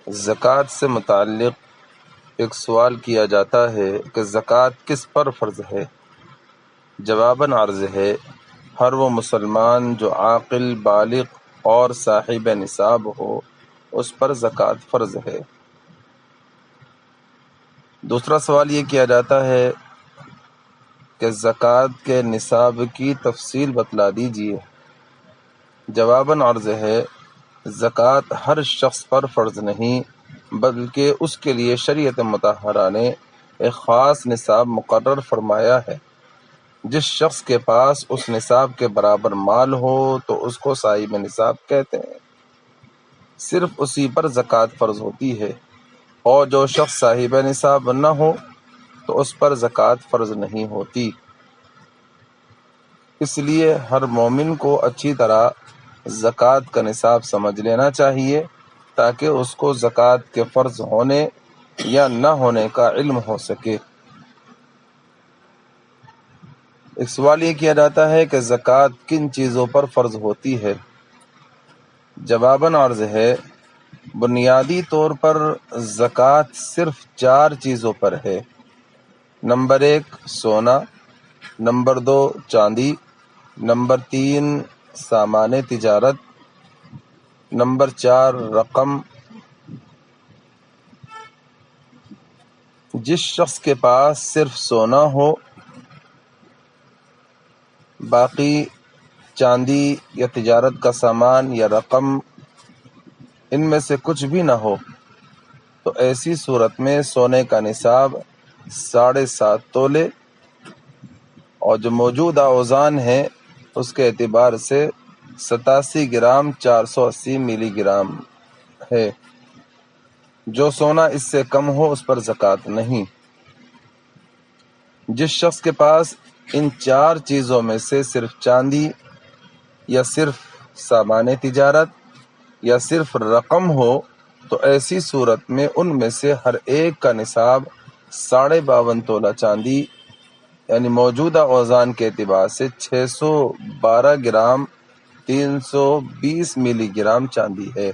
زکوٰۃ سے متعلق ایک سوال کیا جاتا ہے کہ زکوٰۃ کس پر فرض ہے؟ جواباً عرض ہے، ہر وہ مسلمان جو عاقل، بالغ اور صاحب نصاب ہو اس پر زکوٰۃ فرض ہے۔ دوسرا سوال یہ کیا جاتا ہے کہ زکوٰۃ کے نصاب کی تفصیل بتلا دیجیے۔ جواباً عرض ہے، زکوٰۃ ہر شخص پر فرض نہیں بلکہ اس کے لیے شریعت مطہرہ نے ایک خاص نصاب مقرر فرمایا ہے۔ جس شخص کے پاس اس نصاب کے برابر مال ہو تو اس کو صاحب نصاب کہتے ہیں، صرف اسی پر زکوٰۃ فرض ہوتی ہے، اور جو شخص صاحب نصاب نہ ہو تو اس پر زکوٰۃ فرض نہیں ہوتی۔ اس لیے ہر مومن کو اچھی طرح زکوٰۃ کا نصاب سمجھ لینا چاہیے تاکہ اس کو زکوٰۃ کے فرض ہونے یا نہ ہونے کا علم ہو سکے۔ ایک سوال یہ کیا جاتا ہے کہ زکوٰۃ کن چیزوں پر فرض ہوتی ہے؟ جواباً عرض ہے، بنیادی طور پر زکوٰۃ صرف 4 چیزوں پر ہے۔ نمبر 1 سونا، نمبر 2 چاندی، نمبر 3 سامان تجارت، نمبر 4 رقم۔ جس شخص کے پاس صرف سونا ہو، باقی چاندی یا تجارت کا سامان یا رقم ان میں سے کچھ بھی نہ ہو، تو ایسی صورت میں سونے کا نصاب 7.5 تولے اور جو موجودہ اوزان ہے اس کے اعتبار سے 87 گرام 480 ملی گرام ہے۔ جو سونا اس سے کم ہو اس پر زکوٰۃ نہیں۔ جس شخص کے پاس ان 4 چیزوں میں سے صرف چاندی یا صرف سامان تجارت یا صرف رقم ہو تو ایسی صورت میں ان میں سے ہر ایک کا نصاب 52.5 تولہ چاندی یعنی موجودہ اوزان کے اعتبار سے 612 گرام 320 ملی گرام چاندی ہے۔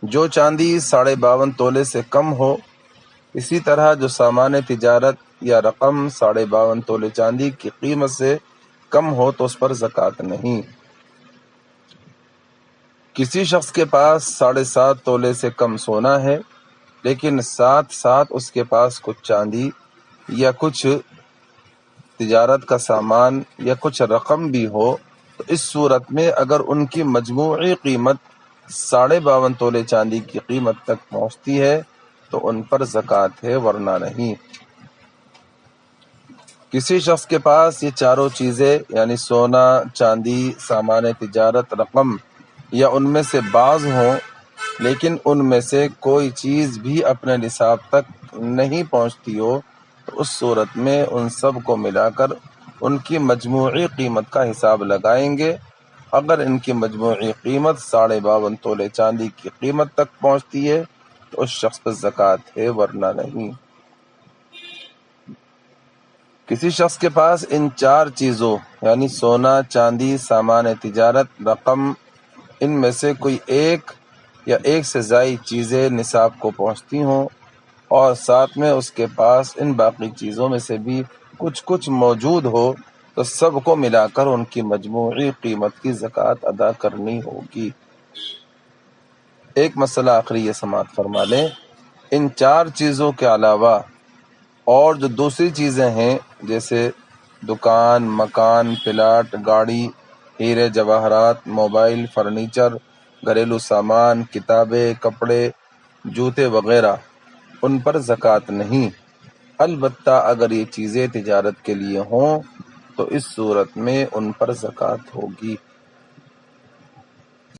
جو چاندی 52.5 تولے سے کم ہو، اسی طرح جو سامان تجارت یا رقم 52.5 تولے چاندی کی قیمت سے کم ہو تو اس پر زکوٰۃ نہیں۔ کسی شخص کے پاس 7.5 تولے سے کم سونا ہے لیکن ساتھ ساتھ اس کے پاس کچھ چاندی یا کچھ تجارت کا سامان یا کچھ رقم بھی ہو، تو اس صورت میں اگر ان کی مجموعی قیمت 52.5 تولے چاندی کی قیمت تک پہنچتی ہے تو ان پر زکوٰۃ ہے، ورنہ نہیں۔ کسی شخص کے پاس یہ چاروں چیزیں یعنی سونا، چاندی، سامان تجارت، رقم یا ان میں سے بعض ہوں لیکن ان میں سے کوئی چیز بھی اپنے نصاب تک نہیں پہنچتی ہو، تو اس صورت میں ان سب کو ملا کر ان کی مجموعی قیمت کا حساب لگائیں گے۔ اگر ان کی مجموعی قیمت 52.5 تولے چاندی کی قیمت تک پہنچتی ہے تو اس شخص پر زکوٰۃ ہے، ورنہ نہیں۔ کسی شخص کے پاس ان 4 چیزوں یعنی سونا، چاندی، سامان تجارت، رقم ان میں سے کوئی ایک یا ایک سے زائد چیزیں نصاب کو پہنچتی ہوں اور ساتھ میں اس کے پاس ان باقی چیزوں میں سے بھی کچھ موجود ہو، تو سب کو ملا کر ان کی مجموعی قیمت کی زکوٰۃ ادا کرنی ہوگی۔ ایک مسئلہ آخری یہ سماعت فرما لیں، ان 4 چیزوں کے علاوہ اور جو دوسری چیزیں ہیں جیسے دکان، مکان، پلاٹ، گاڑی، ہیرے جواہرات، موبائل، فرنیچر، گھریلو سامان، کتابیں، کپڑے، جوتے وغیرہ، ان پر زکوٰۃ نہیں۔ البتہ اگر یہ چیزیں تجارت کے لیے ہوں تو اس صورت میں ان پر زکوٰۃ ہوگی۔